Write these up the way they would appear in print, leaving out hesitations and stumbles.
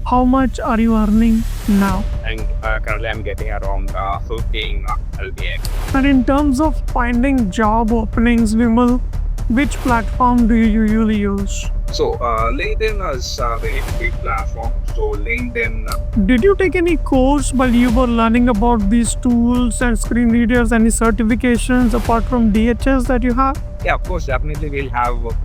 How much are you earning now? And currently I'm getting around 15 LPA. And in terms of finding job openings, Vimal, which platform do you usually use? So LinkedIn is a very big platform. So LinkedIn. Did you take any course while you were learning about these tools and screen readers, any certifications apart from DHS that you have? Yeah, of course, definitely we'll have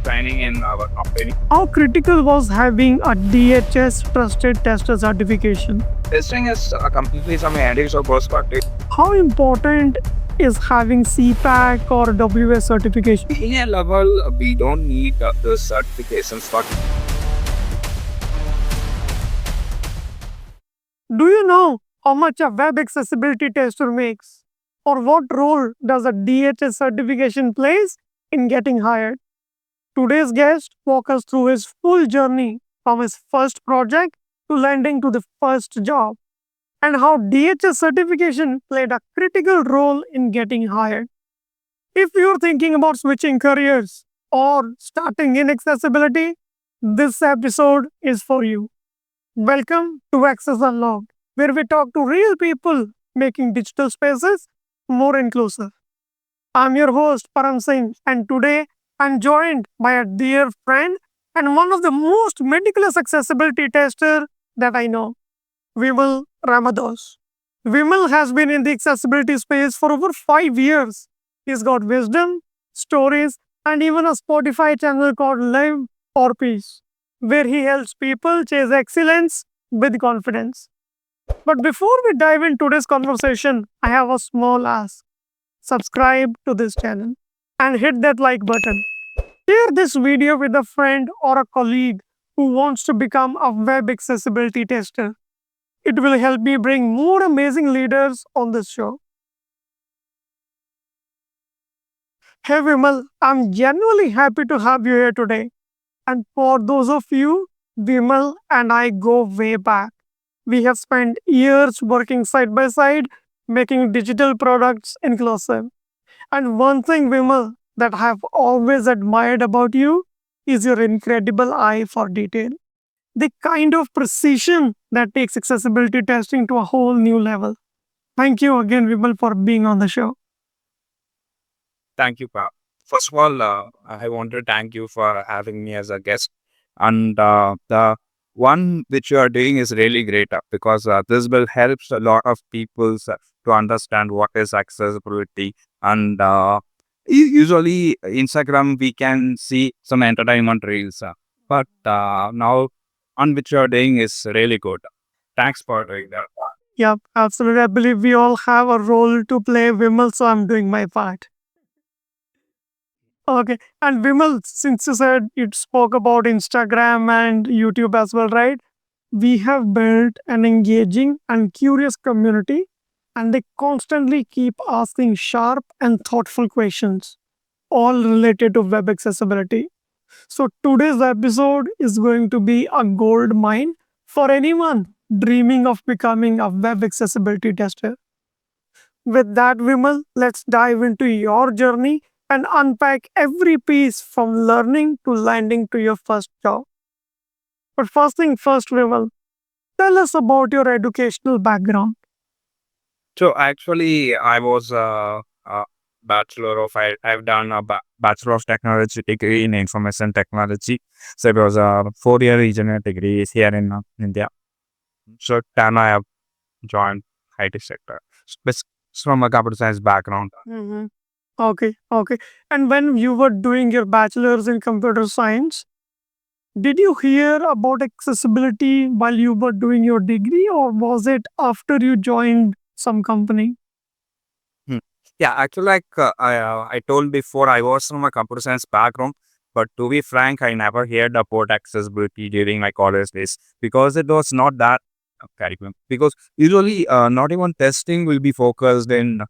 training in our company. How critical was having a DHS Trusted Tester certification? Testing is completely from an end user perspective. How important is having CPACC or WS certification? In a level, we don't need the certifications, but Do you know how much a web accessibility tester makes? Or what role does a DHS certification plays in getting hired? Today's guest walks us through his full journey from his first project to landing to the first job, and how DHS certification played a critical role in getting hired. If you're thinking about switching careers or starting in accessibility, this episode is for you. Welcome to Access Unlocked, where we talk to real people making digital spaces more inclusive. I'm your host, Param Singh, and today I'm joined by a dear friend and one of the most meticulous accessibility tester that I know, Vimal Ramados. Vimal has been in the accessibility space for over 5 years. He's got wisdom, stories, and even a Spotify channel called Live for Peace, where he helps people chase excellence with confidence. But before we dive into this conversation, I have a small ask. Subscribe to this channel and hit that like button. Share this video with a friend or a colleague who wants to become a web accessibility tester. It will help me bring more amazing leaders on this show. Hey Vimal, I'm genuinely happy to have you here today. And for those of you, Vimal and I go way back. We have spent years working side by side, making digital products inclusive. And one thing, Vimal, that I have always admired about you is your incredible eye for detail. The kind of precision that takes accessibility testing to a whole new level. Thank you again, Vimal, for being on the show. thank you, Pa. First of all, I want to thank you for having me as a guest. And the one which you are doing is really great because this will help a lot of people to understand what is accessibility. And usually Instagram, we can see some entertainment reels, but now on which you are doing is really good. Thanks for doing that. Yep, absolutely. I believe we all have a role to play, Vimal, so I'm doing my part. Okay. And Vimal, since you said you spoke about Instagram and YouTube as well, right? We have built an engaging and curious community, and they constantly keep asking sharp and thoughtful questions, all related to web accessibility. So today's episode is going to be a gold mine for anyone dreaming of becoming a web accessibility tester. With that, Vimal, let's dive into your journey and unpack every piece from learning to landing to your first job. But first thing first, Vimal, tell us about your educational background. So actually, I was a bachelor of I've done a bachelor of technology degree in information technology. So it was a 4 year regional degree here in India. So then I have joined IT sector. It's from a computer science background. Mm-hmm. Okay, okay. And when you were doing your bachelor's in computer science, did you hear about accessibility while you were doing your degree, or was it after you joined some company? Hmm. Yeah, actually, like I told before, I was from a computer science background. But to be frank, I never heard about accessibility during my college days because it was not that curriculum. Because usually, not even testing will be focused in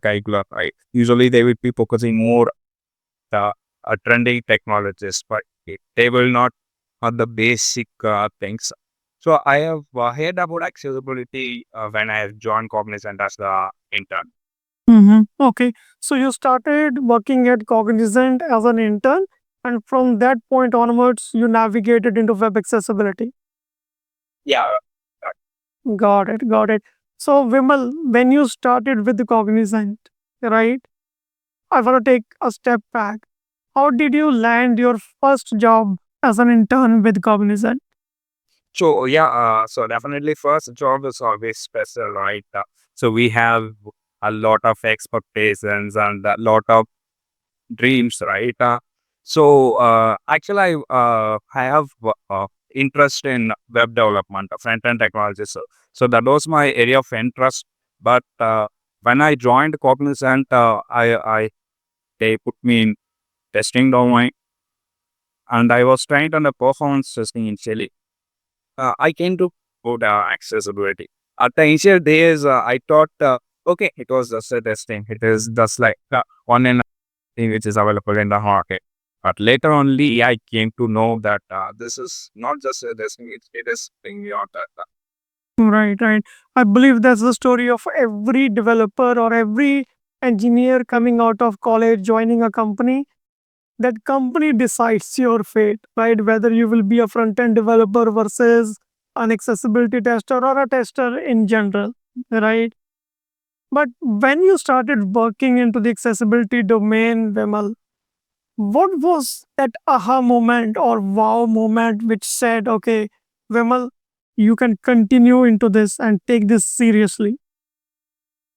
curriculum, right? Usually, they will be focusing more the trending technologies, but they will not on the basic things. So I have heard about accessibility when I have joined Cognizant as the intern. Mm-hmm. Okay, so you started working at Cognizant as an intern, And from that point onwards, you navigated into web accessibility. Yeah. Got it, got it. So, Vimal, when you started with the Cognizant, right? I want to take a step back. How did you land your first job as an intern with Cognizant? So yeah, so definitely first job is always special, right? So we have a lot of expectations and a lot of dreams, right? Actually, I have interest in web development, front end technology. So that was my area of interest. But when I joined Cognizant, they put me in testing domain, and I was trained on the performance testing initially. I came to put accessibility. At the initial days, I thought, okay, it was just a testing. It is just like one and thing which is available in the market. But later only, I came to know that this is not just a testing, it is thing beyond that. Right, right. I believe that's the story of every developer or every engineer coming out of college, joining a company. That company decides your fate, right? Whether you will be a front end developer versus an accessibility tester or a tester in general, right? But when you started working into the accessibility domain, Vimal, what was that aha moment or wow moment which said, okay, Vimal, you can continue into this and take this seriously?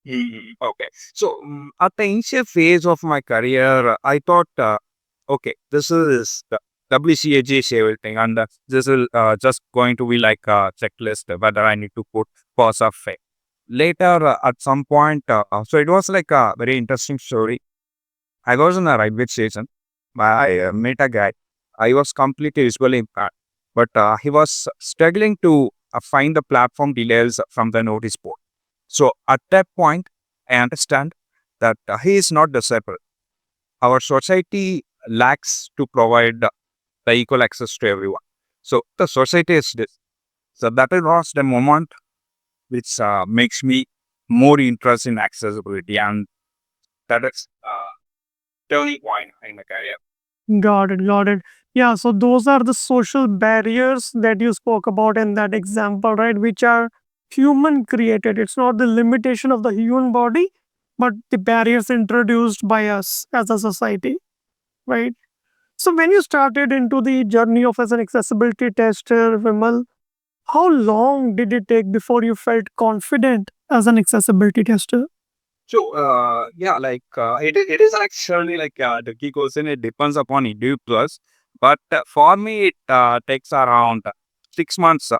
Okay. So at the initial phase of my career, I thought, okay, this is the WCAG everything, and this will just going to be like a checklist whether I need to put pause or fail. Later, at some point, so it was like a very interesting story. I was in a railway station. I met a guy. I was completely visually impaired, but he was struggling to find the platform details from the notice board. So at that point, I understand that he is not disabled. Our society lacks to provide the equal access to everyone. So the society is this. So that was the moment which makes me more interested in accessibility, and that is turning point in my career. Got it, got it. Yeah, so those are the social barriers that you spoke about in that example, right? Which are human created. It's not the limitation of the human body, but the barriers introduced by us as a society, right? So when you started into the journey of as an accessibility tester, Vimal, how long did it take before you felt confident as an accessibility tester? So, yeah, like it is actually like the key question. It depends upon individuals, but for me, it takes around 6 months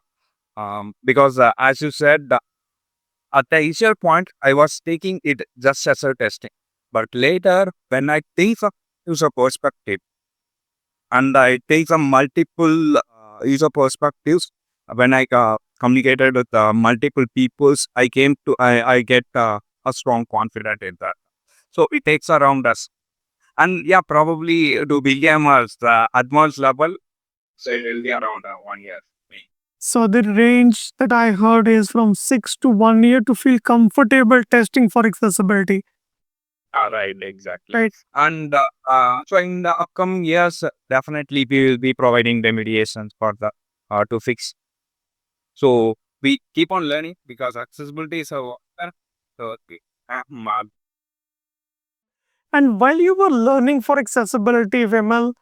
because, as you said, at the initial point, I was taking it just as a testing, but later, when I take a user perspective and I take some multiple user perspectives, when I communicated with multiple peoples, I get a strong confidence in that. So it takes around us. And yeah, probably to become as the advanced level, so it will be around 1 year. So the range that I heard is from 6 to 1 year to feel comfortable testing for accessibility, Right, exactly. right? And so in the upcoming years, definitely we will be providing remediations for the to fix. So we keep on learning because accessibility is a so okay. And while you were learning for accessibility, Vimal,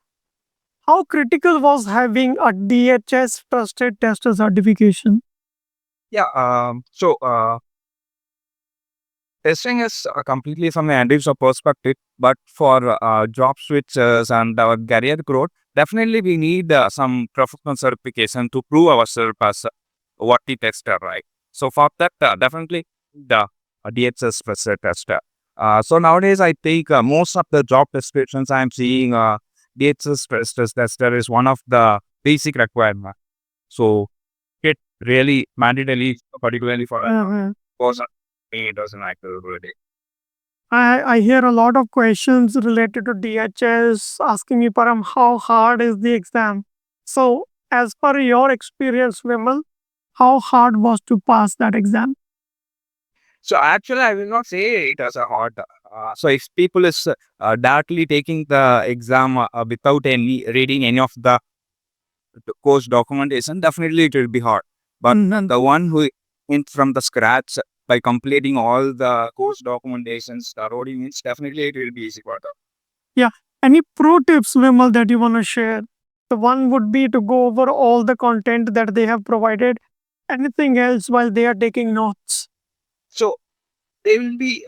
how critical was having a DHS Trusted Tester certification? Yeah. Testing is completely from an end user perspective, but for job switches and our career growth, definitely we need some professional certification to prove ourselves as what the tester, right? So for that, definitely the DHS Trusted Tester. So nowadays, I think most of the job descriptions I'm seeing, DHS Trusted Tester is one of the basic requirement. So it really mandatory, particularly for a Uh, person, it doesn't actually really. I hear a lot of questions related to DHS asking me, Param, how hard is the exam? So, as per your experience, Vimal, how hard was to pass that exam? So actually, I will not say it as a hard. So if people is directly taking the exam without any reading any of the course documentation, definitely it will be hard. But the one who in from the scratch by completing all the course documentations, the roading means definitely it will be easy for them. Yeah. Any pro tips, Vimal, that you want to share? The one would be to go over all the content that they have provided. Anything else while they are taking notes? So they will be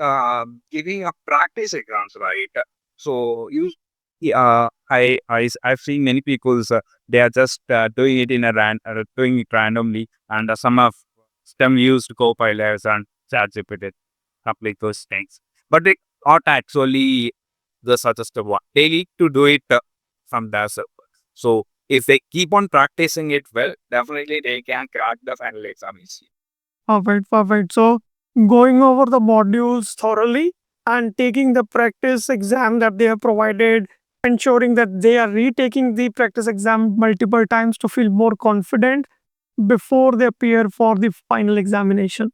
giving a practice exams, right? So you, I've seen many people. They are just doing it in a doing it randomly, and some of them used co-pilots and ChatGPT complete those things. But they not actually the suggested one. They need to do it from their self. So if they keep on practicing it well, definitely they can crack the final exam easily. Perfect, perfect. So, going over the modules thoroughly and taking the practice exam that they have provided, ensuring that they are retaking the practice exam multiple times to feel more confident before they appear for the final examination.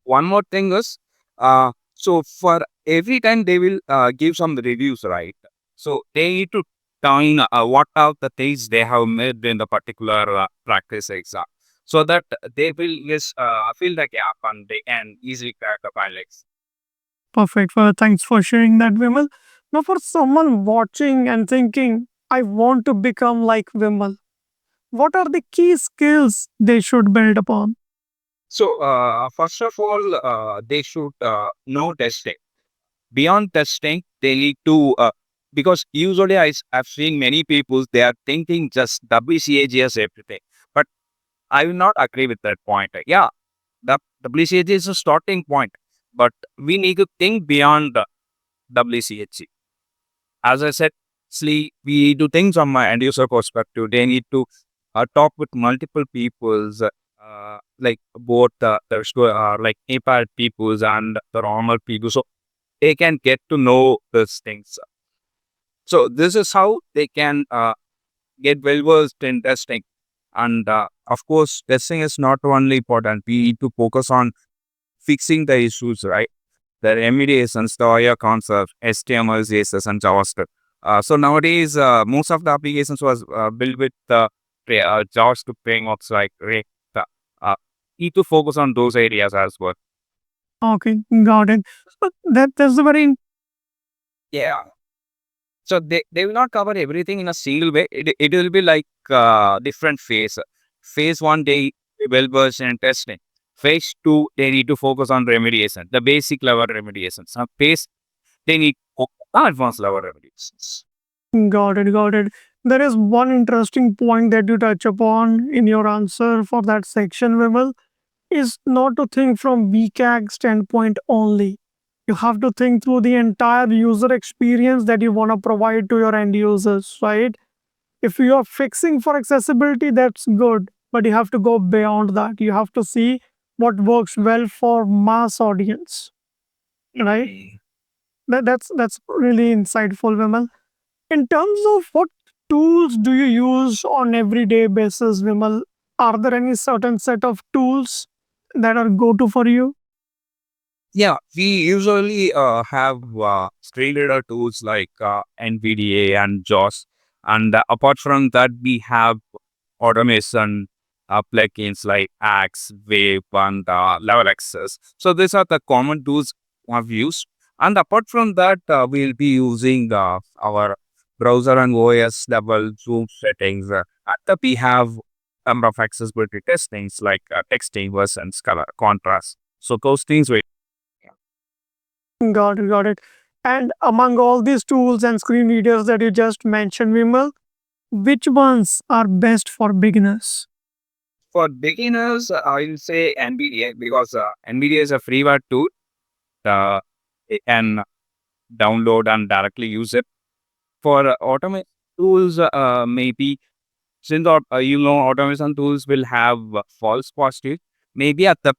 One more thing is, so for every time they will give some reviews, right? So they need to tell what are the things they have made in the particular practice exam, so that they will just fill the gap and they can easily crack the final exam. Perfect. Well, thanks for sharing that, Vimal. Now, for someone watching and thinking, I want to become like Vimal, what are the key skills they should build upon? So first of all, they should know testing. Beyond testing, they need to because usually I've seen many people they are thinking just WCAG as everything, but I will not agree with that point. Yeah, the WCAG is a starting point, but we need to think beyond the WCAG. As I said, we need to think from my end user perspective. They need to talk with multiple peoples, like both like impaired peoples and the normal people, so they can get to know these things. So this is how they can get well versed in testing. And of course, testing is not only important. We need to focus on fixing the issues, right? The remediations, the OIA concepts, HTML, CSS, and JavaScript. So nowadays, most of the applications was built with JavaScript frameworks like React. Need to focus on those areas as well. Okay, got it. So that's a very Yeah. So they will not cover everything in a single way. It will be like different phase. Phase one, they well versed in testing. Phase two, they need to focus on remediation, the basic level remediation. Some phase they need advanced level remediations. got it, got it. There is one interesting point that you touch upon in your answer for that section, Vimal, is not to think from VCAG standpoint only. You have to think through the entire user experience that you want to provide to your end users, right? If you are fixing for accessibility, that's good, but you have to go beyond that. You have to see what works well for mass audience, right? Mm. That's really insightful, Vimal. In terms of what tools do you use on everyday basis, Vimal? Are there any certain set of tools that are go to for you? Yeah, we usually have screen reader tools like NVDA and JAWS. And apart from that, we have automation plugins like Axe, Wave, and Level Access. So these are the common tools I've used. And apart from that, we'll be using our browser and OS level zoom settings. And we have number of accessibility testings like texting versus color contrast. So those things will. Got it, got it. And among all these tools and screen readers that you just mentioned, Vimal, which ones are best for beginners? For beginners, I will say NVDA because NVDA is a freeware tool. It can download and directly use it. For automation tools, maybe since automation tools will have false positive, maybe at the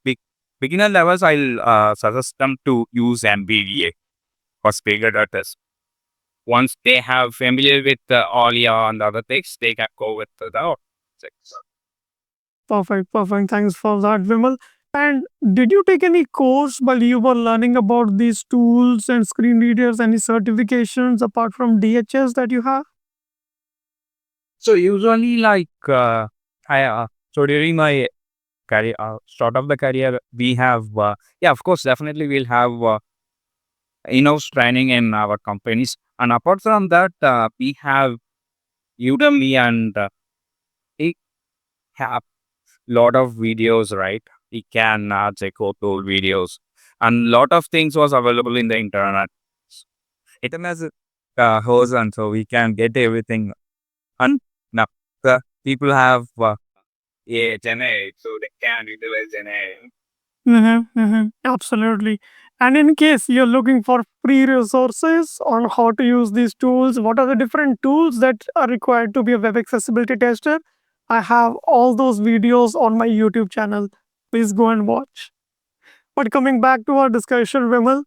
beginner levels, I'll suggest them to use NVDA for speaker test. Once they have familiar with Alia and other things, they can go with the automation. Perfect, perfect. Thanks for that, Vimal. And did you take any course while you were learning about these tools and screen readers, any certifications apart from DHS that you have? So usually I so during my career start of the career we have yeah, of course, definitely we'll have in-house training in our companies, and apart from that we have Udemy, and we have lot of videos, right? We can check out those videos, and lot of things was available in the internet. Internet is and so we can get everything. And now the people have Gen A, so they can utilize Gen A. Absolutely. And in case you're looking for free resources on how to use these tools, what are the different tools that are required to be a web accessibility tester? I have all those videos on my YouTube channel. Please go and watch. But coming back to our discussion, Vimal,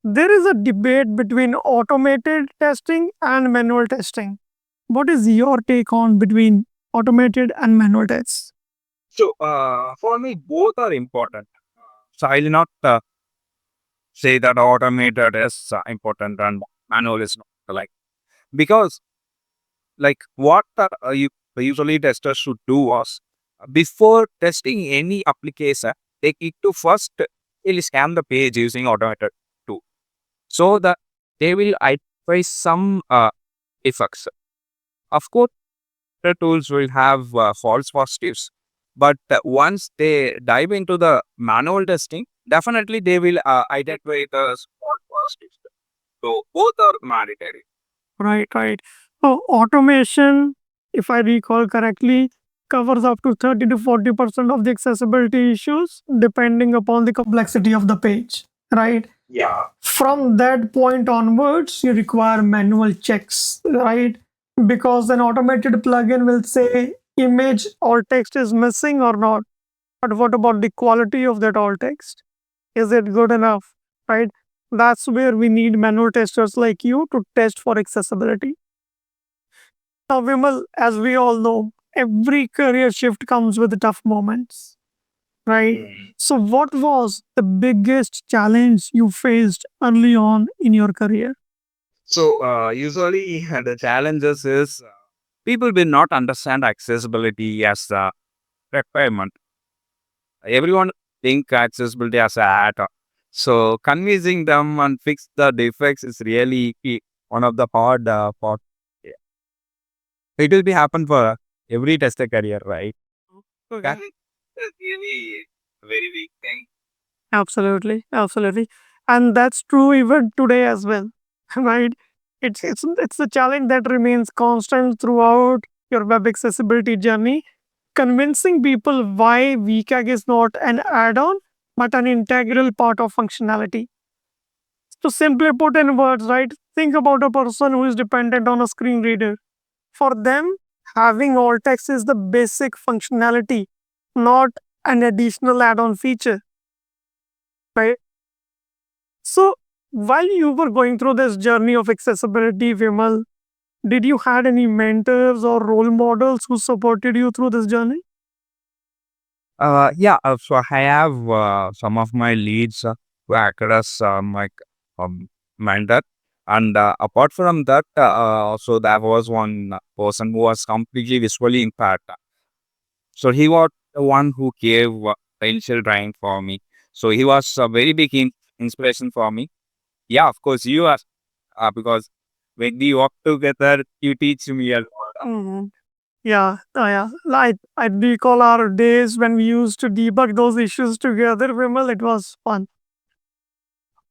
there is a debate between automated testing and manual testing. What is your take on between automated and manual tests? So for me, both are important. So I will not say that automated is important and manual is not. Like, because like what usually testers should do was before testing any application, they need to first will scan the page using automated tool, so that they will identify some effects. Of course, the tools will have false positives, but once they dive into the manual testing, definitely they will identify the false positives. So both are mandatory. Right, right. So automation, if I recall correctly, covers up to 30 to 40% of the accessibility issues, depending upon the complexity of the page. Right. Yeah. From that point onwards, you require manual checks, right? Because an automated plugin will say image or text is missing or not. But what about the quality of that alt text? Is it good enough? Right? That's where we need manual testers like you to test for accessibility. Now, Vimal, as we all know, every career shift comes with tough moments, right? So, what was the biggest challenge you faced early on in your career? So usually the challenges is people will not understand accessibility as a requirement. Everyone think accessibility as a add-on. So convincing them and fix the defects is really one of the hard part. Yeah. It will be happen for every tester career, right? That's really very big thing. Absolutely, absolutely, and that's true even today as well, right? It's a challenge that remains constant throughout your web accessibility journey, convincing people why VCAG is not an add-on but an integral part of functionality. To simply put in words, right? Think about a person who is dependent on a screen reader. For them, having alt text is the basic functionality, not an additional add-on feature, right? So, while you were going through this journey of accessibility, Vimal, did you had any mentors or role models who supported you through this journey? Yeah, so I have some of my leads who acted as my mentor, and apart from that, so there was one person who was completely visually impaired. So he was the one who gave the initial training for me. So he was a very big inspiration for me. Yeah, of course you are, because when we work together, you teach me a lot. Mhm. Yeah, yeah. I recall our days when we used to debug those issues together, Vimal. It was fun,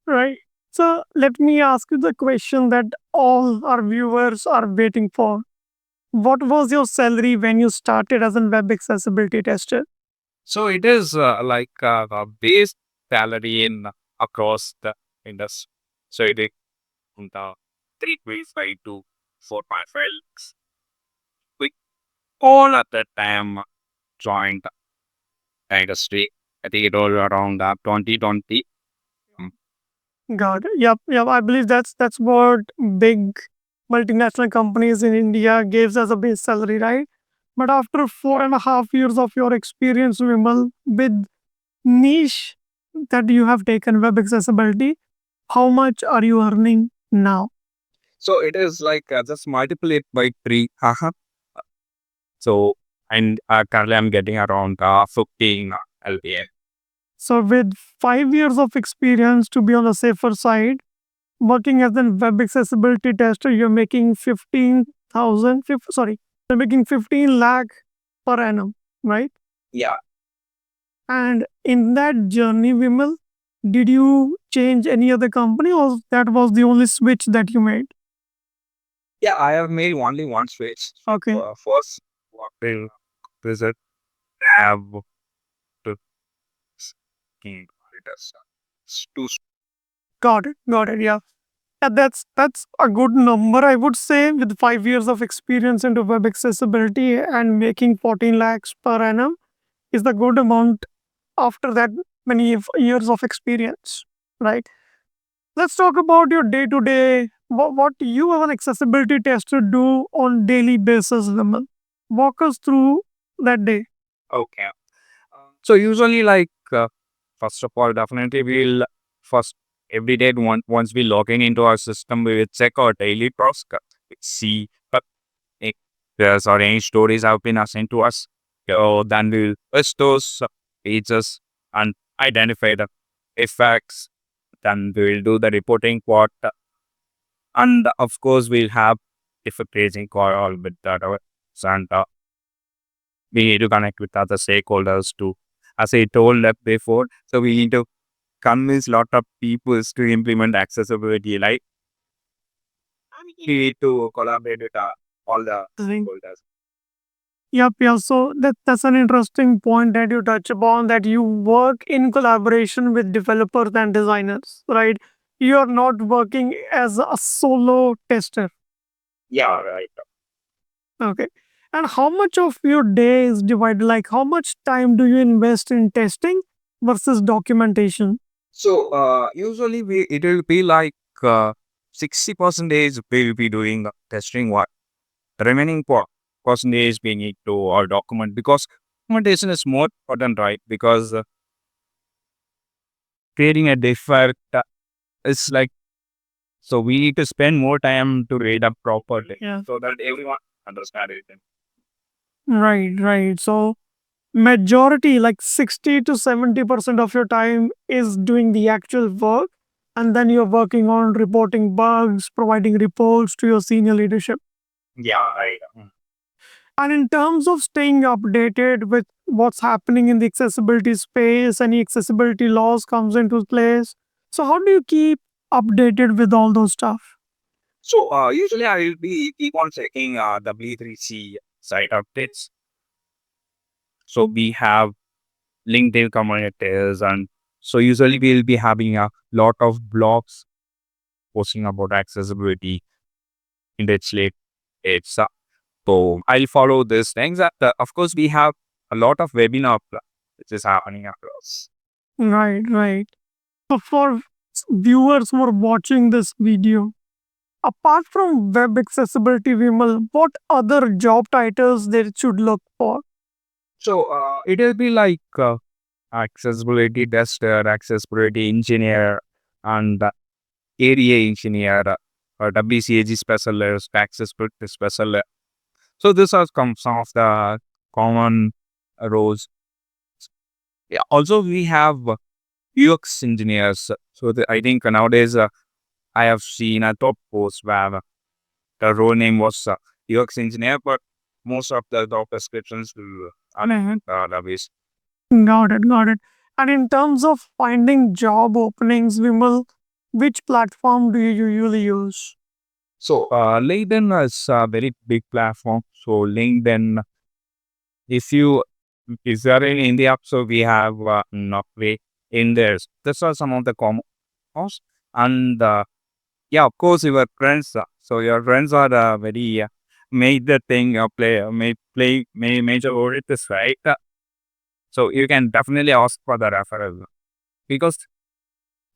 right? So let me ask you the question that all our viewers are waiting for. What was your salary when you started as a web accessibility tester? So it is the base salary in across the industry. So it is from the 3.5 to 4.5 lakhs. We all at that time joined the industry. I think it was around 2020. Mm. Got it. Yep, yep. I believe that's what big multinational companies in India gives as a base salary, right? But after 4.5 years of your experience, Vimal, with niche that you have taken, web accessibility, how much are you earning now? So it is like just multiply it by 3. So, and currently I'm getting around 15 LPA. So with 5 years of experience, to be on the safer side, working as a web accessibility tester, you're making 15,000, sorry, you're making 15 lakh per annum, right? Yeah. And in that journey, Vimal, did you change any other company or that was the only switch that you made? Yeah, I have made only one switch. Okay. First, what will visit have to king it as two. Got it. Got it. Yeah. Yeah, that's a good number, I would say, with 5 years of experience into web accessibility and making 14 lakhs per annum is the good amount after that many years of experience, right? Let's talk about your day to day. What you as an accessibility tester do on daily basis, Vimal. Walk us through that day. Okay. So usually, like first of all, definitely we'll first every day once we log in into our system, we will check our daily task, see if there's or any stories have been assigned to us. So then we'll list those pages and identify the effects. Then we will do the reporting part, and of course we'll have different paging call with that. And we need to connect with other stakeholders too. As I told that before, so we need to convince lot of people to implement accessibility. Like we need to collaborate with all the Think- stakeholders. Yep, yeah. So that's an interesting point that you touch upon, that you work in collaboration with developers and designers, right? You're not working as a solo tester. Yeah, right. Okay. And how much of your day is divided? Like, how much time do you invest in testing versus documentation? So usually it will be like 60% we'll be doing testing work. The remaining percentage we need to document, because documentation is more important, right? Because creating a defect is like, so we need to spend more time to read up properly, Yeah. so that everyone understands it. Right, right. So, majority, like 60 to 70% of your time is doing the actual work. And then you're working on reporting bugs, providing reports to your senior leadership. Yeah, right. And in terms of staying updated with what's happening in the accessibility space, any accessibility laws comes into place. So how do you keep updated with all those stuff? So usually I will be keep on checking W3C site updates. So we have LinkedIn communities, and so usually we'll be having a lot of blogs posting about accessibility in the slate. It's so I'll follow these things. Of course, we have a lot of webinar which is happening across. Right, right. So for viewers who are watching this video, apart from web accessibility, Vimal, what other job titles they should look for? So it will be like accessibility tester, accessibility engineer, and area engineer, WCAG specialist, accessibility specialist. So these are some of the common roles. Yeah, also, we have UX engineers. So I think nowadays I have seen a top post where the role name was UX engineer, but most of the job descriptions are database. Got it, got it. And in terms of finding job openings, Vimal, which platform do you usually use? So LinkedIn is a very big platform. So LinkedIn, if you are in India, so we have Naukri in there. These are some of the common ones. And yeah, of course, your friends. So your friends are very made the thing play major role in this, right? So you can definitely ask for the referral, because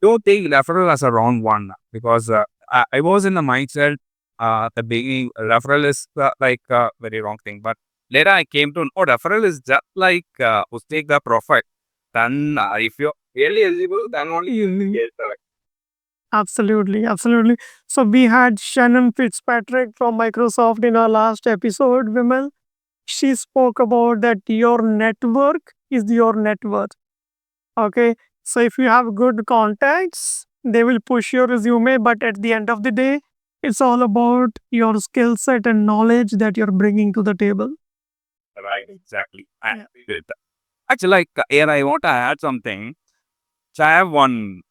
don't take referral as a wrong one, because I was in the mindset at the beginning referral is like a very wrong thing, but later I came to know referral is just like who take the profit. then if you're really eligible, then only you will get selected. Absolutely. So we had Shannon Fitzpatrick from Microsoft in our last episode, Vimal. She spoke about that your network is your net worth. Okay. So if you have good contacts, they will push your resume, but at the end of the day, it's all about your skill set and knowledge that you're bringing to the table. Right, exactly. I Yeah. agree with that. Actually, like here, I want to add something. So I have one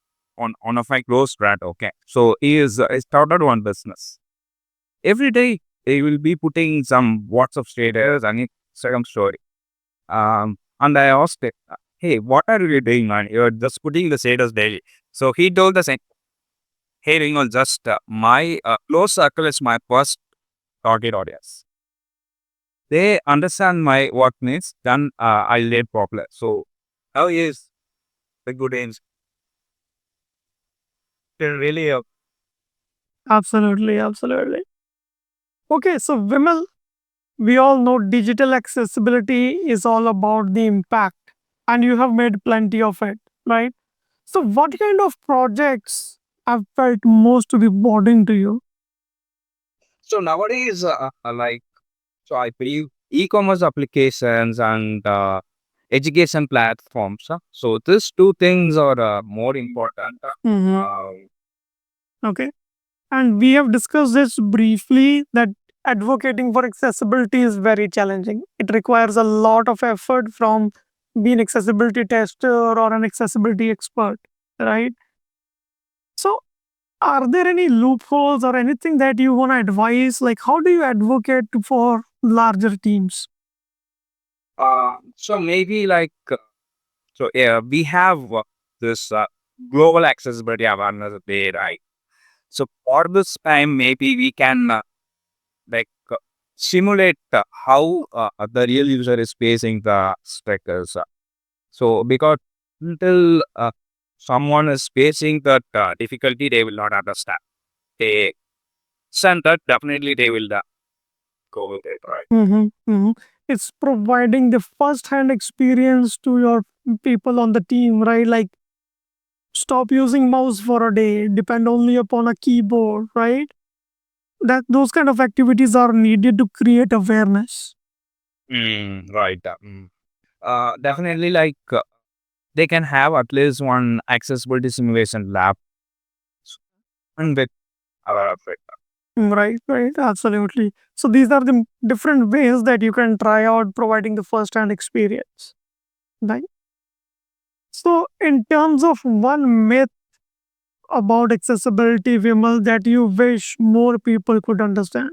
of my close friend. Okay, so he started one business. Every day he will be putting some WhatsApp status and Instagram story. And I asked it, hey, what are you doing, man? You're just putting the status daily. So he told the same, hey, just my close circle is my first target audience. They understand my work needs, then I'll get popular. So how is the good ends? They're really Absolutely. Okay, so Vimal, we all know digital accessibility is all about the impact, and you have made plenty of it, right? So, what kind of projects have felt most rewarding to you? so nowadays, so I believe e-commerce applications and education platforms. So these two things are more important. Mhm. Um, Okay. And we have discussed this briefly that advocating for accessibility is very challenging. It requires a lot of effort from being accessibility tester or an accessibility expert, right? So, are there any loopholes or anything that you want to advise? Like, how do you advocate for larger teams? so maybe so yeah, we have this global accessibility awareness day, right? So for this time, maybe we can like simulate how the real user is facing the stickers. So because until someone is facing that difficulty, they will not understand. They understand that definitely they will go with it, right? It's providing the first hand experience to your people on the team, right? Like, stop using mouse for a day, depend only upon a keyboard, right? That those kind of activities are needed to create awareness. Right. Definitely, they can have at least one accessibility simulation lab and with aware of it. Right, absolutely. So these are the different ways that you can try out providing the first hand experience, right? So, in terms of one myth about accessibility, Vimal, that you wish more people could understand.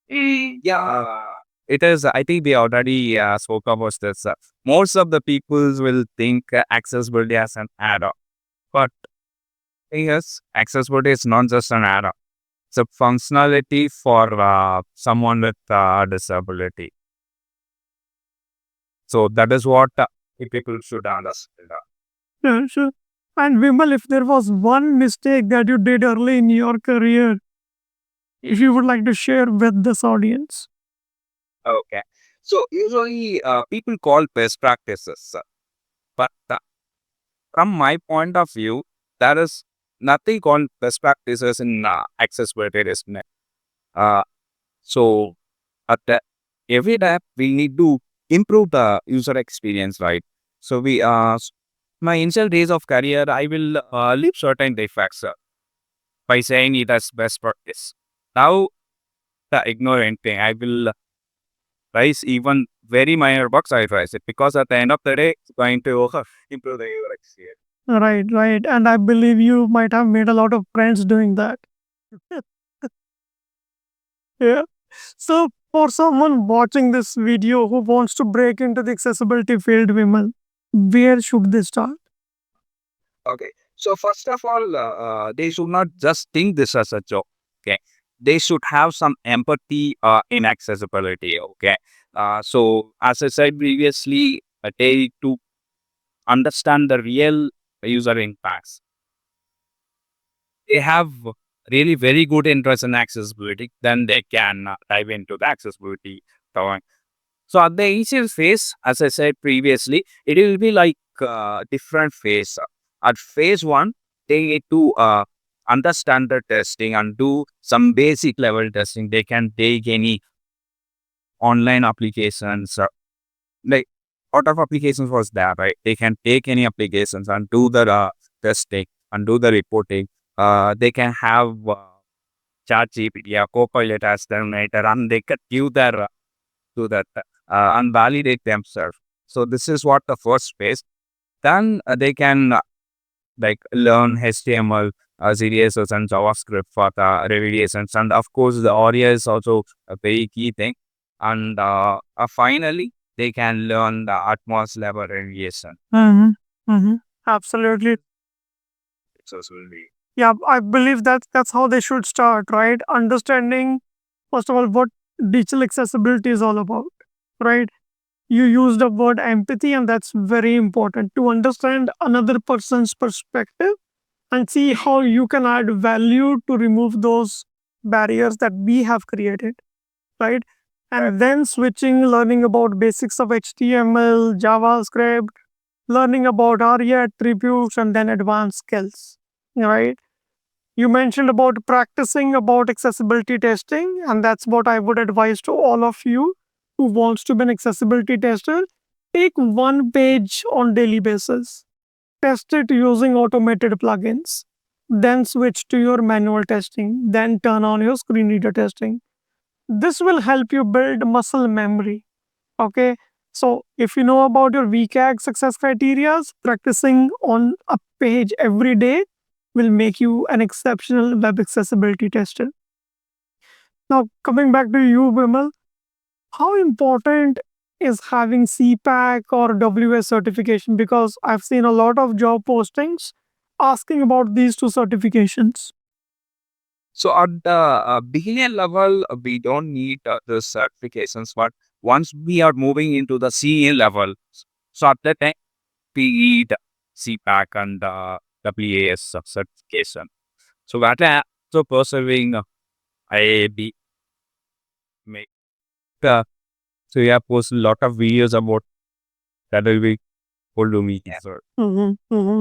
Yeah, it is. I think we already spoke about this. Most of the peoples will think accessibility as an add-on, but thing is, accessibility is not just an add-on. It's a functionality for someone with disability. So that is what people should understand. Yeah, sure. And Vimal, if there was one mistake that you did early in your career, if you would like to share with this audience. Okay. So usually people call best practices, but from my point of view, there is nothing called best practices in accessibility risk. Uh, so at the, every day we need to improve the user experience, right? So my initial days of career, I will leave certain defects by saying it as best practice. Now the ignorant thing, I will raise even very minor bugs. I raise it because at the end of the day, it's going to improve the user experience. Right. And I believe you might have made a lot of friends doing that. Yeah. So, for someone watching this video who wants to break into the accessibility field, Vimal, where should they start? Okay. So first of all, they should not just think this as a joke. Okay. They should have some empathy in accessibility. Okay. So as I said previously, they to understand the real user impacts. They have really very good interest in accessibility. Then they can dive into the accessibility. So at the initial phase, as I said previously, it will be like different phase. At phase one, they need to understand the testing and do some basic level testing. They can take any online applications, like lot of applications was there, right? They can take any applications and do the testing and do the reporting. They can have chat GPT or Copilot as their narrator, and they can give their to that and validate themselves. So this is what the first phase. Then they can like learn HTML, CSS, and JavaScript for the revisions, and of course the audio is also a very key thing. And finally, they can learn the Atmos level revision. Absolutely. Successfully. Yeah, I believe that's how they should start, right? Understanding, first of all, what digital accessibility is all about, right? You use the word empathy, and that's very important to understand another person's perspective and see how you can add value to remove those barriers that we have created, right? And then switching, learning about basics of HTML, JavaScript, learning about ARIA attributes, and then advanced skills, right? You mentioned about practicing about accessibility testing, and that's what I would advise to all of you who wants to be an accessibility tester. Take one page on daily basis. Test it using automated plugins. Then switch to your manual testing. Then turn on your screen reader testing. This will help you build muscle memory. Okay. So if you know about your VCAG success criteria, practicing on a page every day will make you an exceptional web accessibility tester. Now, coming back to you, Vimal, how important is having CPACC or WS certification? Because I've seen a lot of job postings asking about these two certifications. So at the beginner level, we don't need the certifications, but once we are moving into the senior level, so at that time we need CPAC and WAS certification. So that so pursuing I be make so we have posted a lot of videos about that will be cool to me. So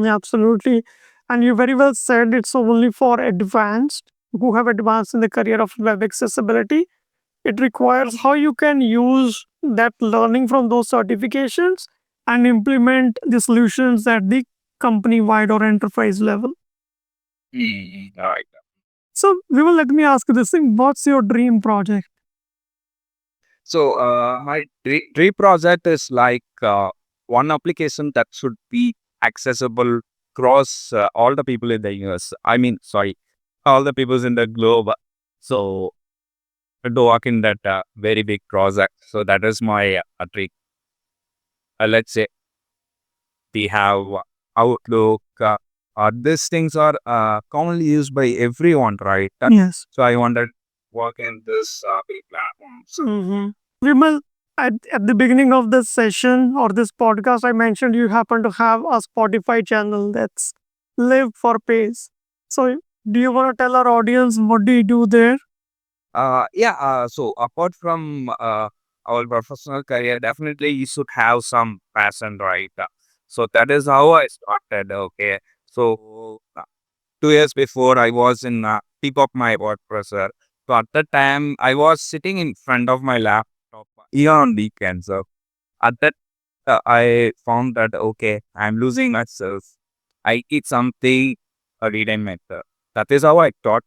Absolutely. And you very well said it's only for advanced who have advanced in the career of web accessibility. It requires how you can use that learning from those certifications and implement the solutions at the company wide or enterprise level. all right. So, we will let me ask you this thing. What's your dream project? So my dream project is like one application that should be accessible across all the people in the US. I mean, sorry, all the people in the globe. So to work in that very big project. So that is my dream. Let's say we have Outlook. These things are commonly used by everyone, right? Yes. So I wanted to work in this big platform. Vimal, at the beginning of this session or this podcast, I mentioned you happen to have a Spotify channel that's Live for Pace. So, do you want to tell our audience what do you do there? So apart from our professional career, definitely you should have some passion, right? So that is how I started. Okay. So 2 years before, I was in peak of my work pressure. So at that time, I was sitting in front of my laptop even on weekends. So at that, I found that okay, I'm losing myself. I need something a reading method. That is how I thought,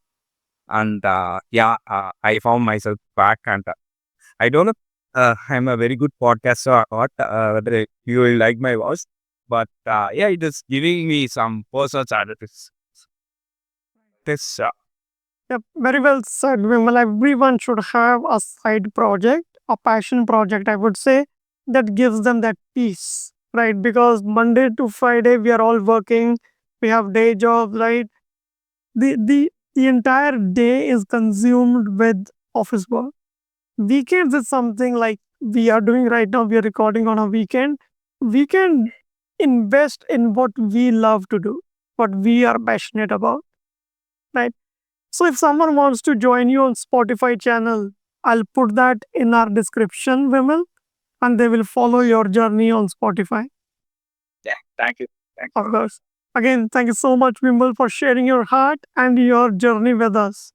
and I found myself back. And I don't know, I'm a very good podcaster or not, whether you will like my voice, but yeah, it is giving me some personal challenges. This Yep, very well said, Vimal. Everyone should have a side project, a passion project, I would say, that gives them that peace, right? Because Monday to Friday, we are all working, we have day jobs, right? The entire day is consumed with office work. Weekends is something like we are doing right now. We are recording on a weekend. We can invest in what we love to do, what we are passionate about, right? So if someone wants to join you on Spotify channel, I'll put that in our description, Vimal, and they will follow your journey on Spotify. Yeah, thank you. Thank Of course. Again, thank you so much, Vimal, for sharing your heart and your journey with us.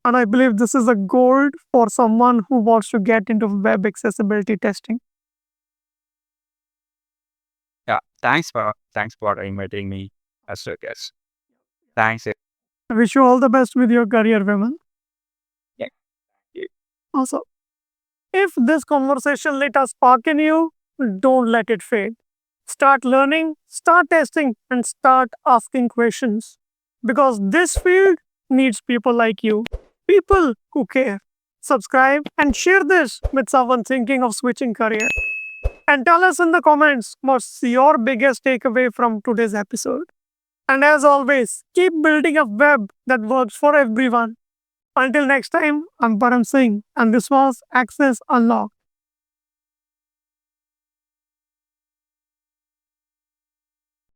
And I believe this is a gold for someone who wants to get into web accessibility testing. Yeah, thanks for inviting me as a guest. Thanks. I wish you all the best with your career, Vimal. Yeah. Yeah. Also, if this conversation lit a spark in you, don't let it fade. Start learning, start testing, and start asking questions. Because this field needs people like you, people who care. Subscribe and share this with someone thinking of switching career. And tell us in the comments what's your biggest takeaway from today's episode. And as always, keep building a web that works for everyone. Until next time, I'm Param Singh, and this was Access Unlocked.